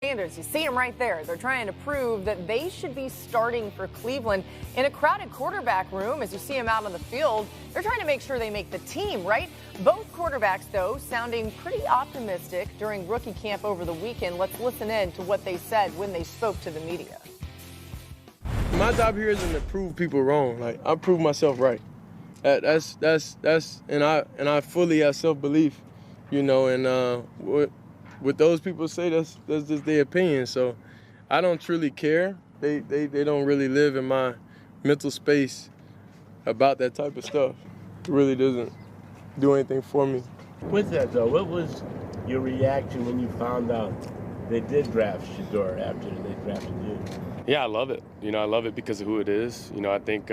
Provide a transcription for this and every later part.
Sanders, you see him right there. They're trying to prove that they should be starting for Cleveland in a crowded quarterback room. As you see him out on the field, they're trying to make sure they make the team, right? Both quarterbacks, though, sounding pretty optimistic during rookie camp over the weekend. Let's listen in to what they said when they spoke to the media. My job here isn't to prove people wrong. Like, I prove myself right. That's and I fully have self-belief, you know, and what those people say, that's just their opinion. So I don't truly care. They don't really live in my mental space about that type of stuff. It really doesn't do anything for me. With that, though, what was your reaction when you found out they did draft Shedeur after they drafted you? Yeah, I love it. You know, I love it because of who it is. You know, I think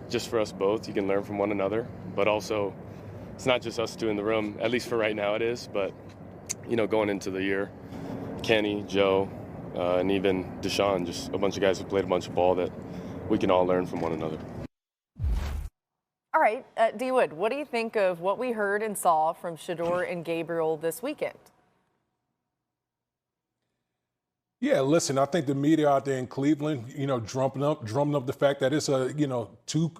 just for us both, you can learn from one another. But also, it's not just us two in the room, at least for right now it is. But, you know, going into the year, Kenny, Joe, and even Deshaun, just a bunch of guys who played a bunch of ball that we can all learn from one another. All right, D. Wood, what do you think of what we heard and saw from Shedeur and Gabriel this weekend? Yeah, listen, I think the media out there in Cleveland, you know, drumming up the fact that it's two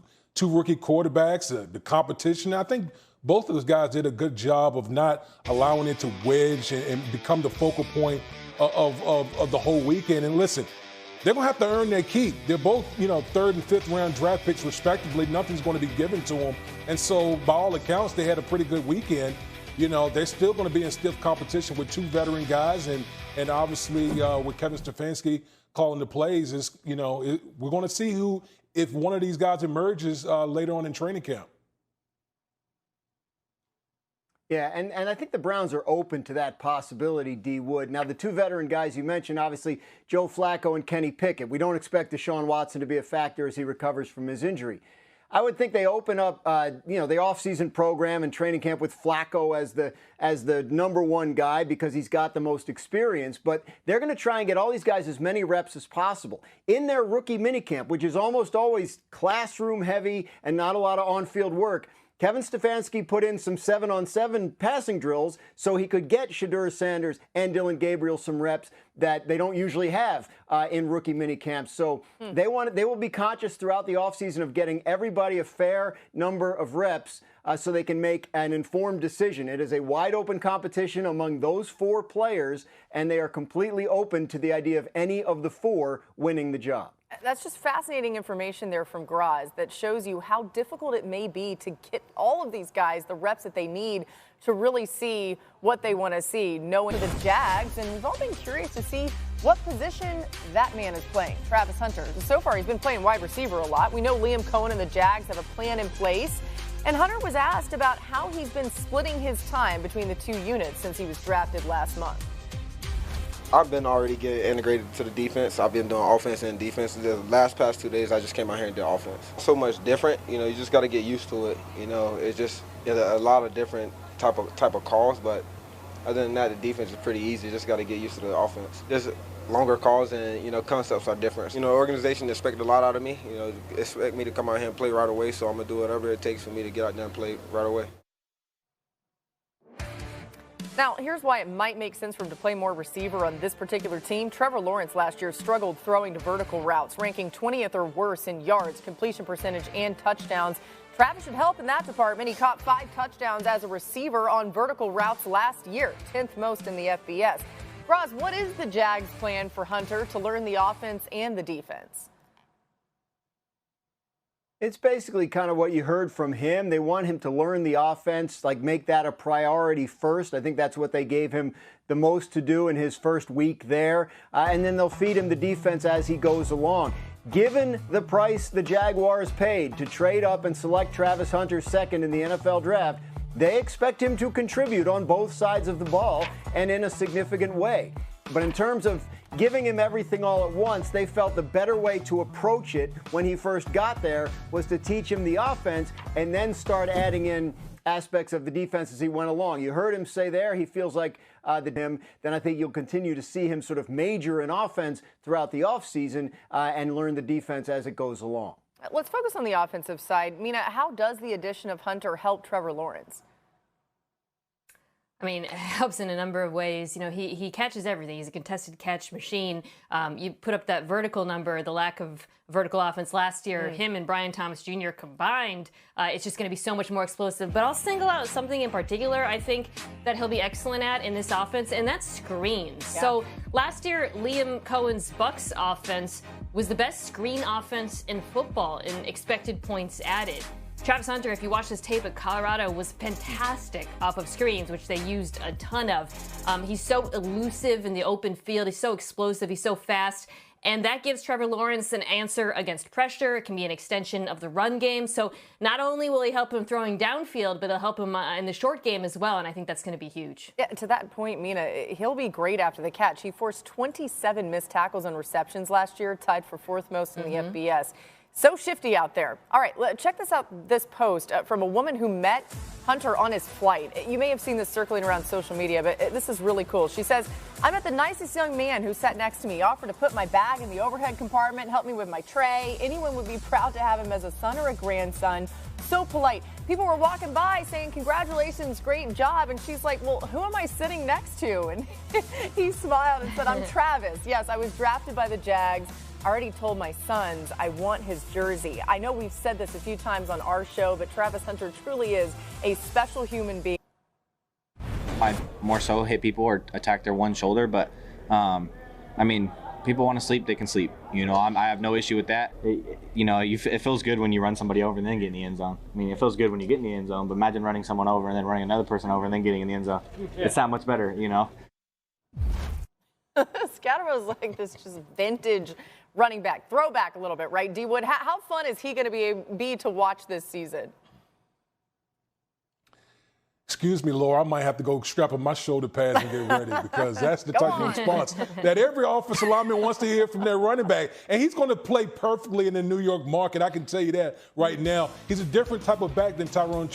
rookie quarterbacks, the competition. I think both of those guys did a good job of not allowing it to wedge and become the focal point of the whole weekend. And listen, they're going to have to earn their keep. They're both, you know, 3rd and 5th round draft picks respectively. Nothing's going to be given to them. And so by all accounts, they had a pretty good weekend. You know, they're still going to be in stiff competition with two veteran guys. And obviously with Kevin Stefanski calling the plays, is, you know, we're going to see if one of these guys emerges later on in training camp. Yeah, and I think the Browns are open to that possibility, D. Wood. Now, the two veteran guys you mentioned, obviously, Joe Flacco and Kenny Pickett. We don't expect Deshaun Watson to be a factor as he recovers from his injury. I would think they open up, the offseason program and training camp with Flacco as the number one guy because he's got the most experience. But they're going to try and get all these guys as many reps as possible in their rookie minicamp, which is almost always classroom heavy and not a lot of on-field work. Kevin Stefanski put in some 7-on-7 passing drills so he could get Shedeur Sanders and Dillon Gabriel some reps that they don't usually have in rookie minicamps. So they will be conscious throughout the offseason of getting everybody a fair number of reps so they can make an informed decision. It is a wide open competition among those 4 players, and they are completely open to the idea of any of the 4 winning the job. That's just fascinating information there from Graz that shows you how difficult it may be to get all of these guys the reps that they need to really see what they want to see, knowing the Jags. And we've all been curious to see what position that man is playing, Travis Hunter. So far, he's been playing wide receiver a lot. We know Liam Cohen and the Jags have a plan in place. And Hunter was asked about how he's been splitting his time between the 2 units since he was drafted last month. I've been already getting integrated to the defense. I've been doing offense and defense. The past 2 days, I just came out here and did offense. So much different, you know, you just got to get used to it. You know, it's just a lot of different type of calls, but other than that, the defense is pretty easy. Just got to get used to the offense. Just longer calls and, you know, concepts are different. You know, organization expected a lot out of me. You know, expect me to come out here and play right away, so I'm going to do whatever it takes for me to get out there and play right away. Now, here's why it might make sense for him to play more receiver on this particular team. Trevor Lawrence last year struggled throwing to vertical routes, ranking 20th or worse in yards, completion percentage, and touchdowns. Travis should help in that department. He caught 5 touchdowns as a receiver on vertical routes last year, 10th most in the FBS. Roz, what is the Jags' plan for Hunter to learn the offense and the defense? It's basically kind of what you heard from him. They want him to learn the offense, like make that a priority first. I think that's what they gave him the most to do in his first week there. And then they'll feed him the defense as he goes along. Given the price the Jaguars paid to trade up and select Travis Hunter second in the NFL draft, they expect him to contribute on both sides of the ball and in a significant way. But in terms of giving him everything all at once, they felt the better way to approach it when he first got there was to teach him the offense and then start adding in aspects of the defense as he went along. You heard him say there he feels like then I think you'll continue to see him sort of major in offense throughout the offseason and learn the defense as it goes along. Let's focus on the offensive side. Mina, how does the addition of Hunter help Trevor Lawrence? I mean, it helps in a number of ways. You know, he catches everything. He's a contested catch machine. You put up that vertical number, the lack of vertical offense last year, him and Brian Thomas Jr. combined, it's just going to be so much more explosive. But I'll single out something in particular I think that he'll be excellent at in this offense, and that's screens. Yeah. So last year, Liam Cohen's Bucs offense was the best screen offense in football in expected points added. Travis Hunter, if you watch this tape at Colorado, was fantastic off of screens, which they used a ton of. He's so elusive in the open field. He's so explosive. He's so fast. And that gives Trevor Lawrence an answer against pressure. It can be an extension of the run game. So not only will he help him throwing downfield, but it'll help him in the short game as well. And I think that's going to be huge. Yeah, to that point, Mina, he'll be great after the catch. He forced 27 missed tackles and receptions last year, tied for fourth most in the FBS. So shifty out there. All right, check this out, this post from a woman who met Hunter on his flight. You may have seen this circling around social media, but this is really cool. She says, I met the nicest young man who sat next to me, offered to put my bag in the overhead compartment, help me with my tray. Anyone would be proud to have him as a son or a grandson. So polite. People were walking by saying, congratulations, great job. And she's like, well, who am I sitting next to? And he smiled and said, I'm Travis. Yes, I was drafted by the Jags. I already told my sons I want his jersey. I know we've said this a few times on our show, but Travis Hunter truly is a special human being. I more so hit people or attack their one shoulder, but I mean, people want to sleep, they can sleep. You know, I have no issue with that. It feels good when you run somebody over and then get in the end zone. I mean, it feels good when you get in the end zone, but imagine running someone over and then running another person over and then getting in the end zone. It's that much better, you know. Scatterbo's like this just vintage running back, throwback a little bit, right, D. Wood? How fun is he going to be to watch this season? Excuse me, Laura, I might have to go strap on my shoulder pads and get ready because that's the type of response that every offensive lineman wants to hear from their running back. And he's going to play perfectly in the New York market. I can tell you that right now. He's a different type of back than Tyrone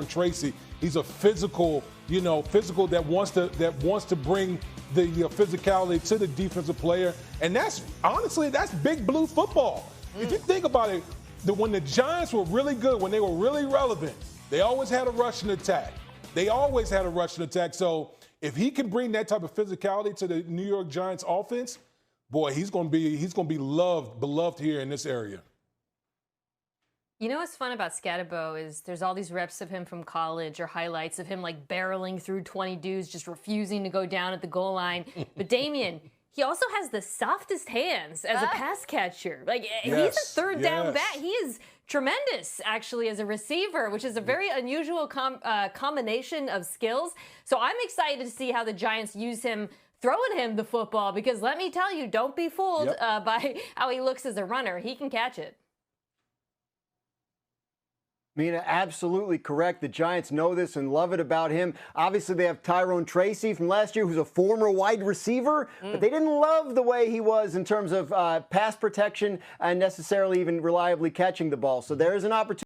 Tracy. He's a physical that wants to bring the physicality to the defensive player. And that's big blue football. If you think about it, when the Giants were really good, when they were really relevant, they always had a rushing attack. So if he can bring that type of physicality to the New York Giants offense, boy, he's going to be beloved here in this area. You know what's fun about Scatterbo is there's all these reps of him from college or highlights of him like barreling through 20 dudes, just refusing to go down at the goal line. But Damian, he also has the softest hands as a pass catcher. Like he's a third down back. He is tremendous, actually, as a receiver, which is a very unusual combination of skills. So I'm excited to see how the Giants use him throwing him the football because let me tell you, don't be fooled by how he looks as a runner. He can catch it. Mina, absolutely correct. The Giants know this and love it about him. Obviously, they have Tyrone Tracy from last year, who's a former wide receiver, but they didn't love the way he was in terms of pass protection and necessarily even reliably catching the ball. So there is an opportunity.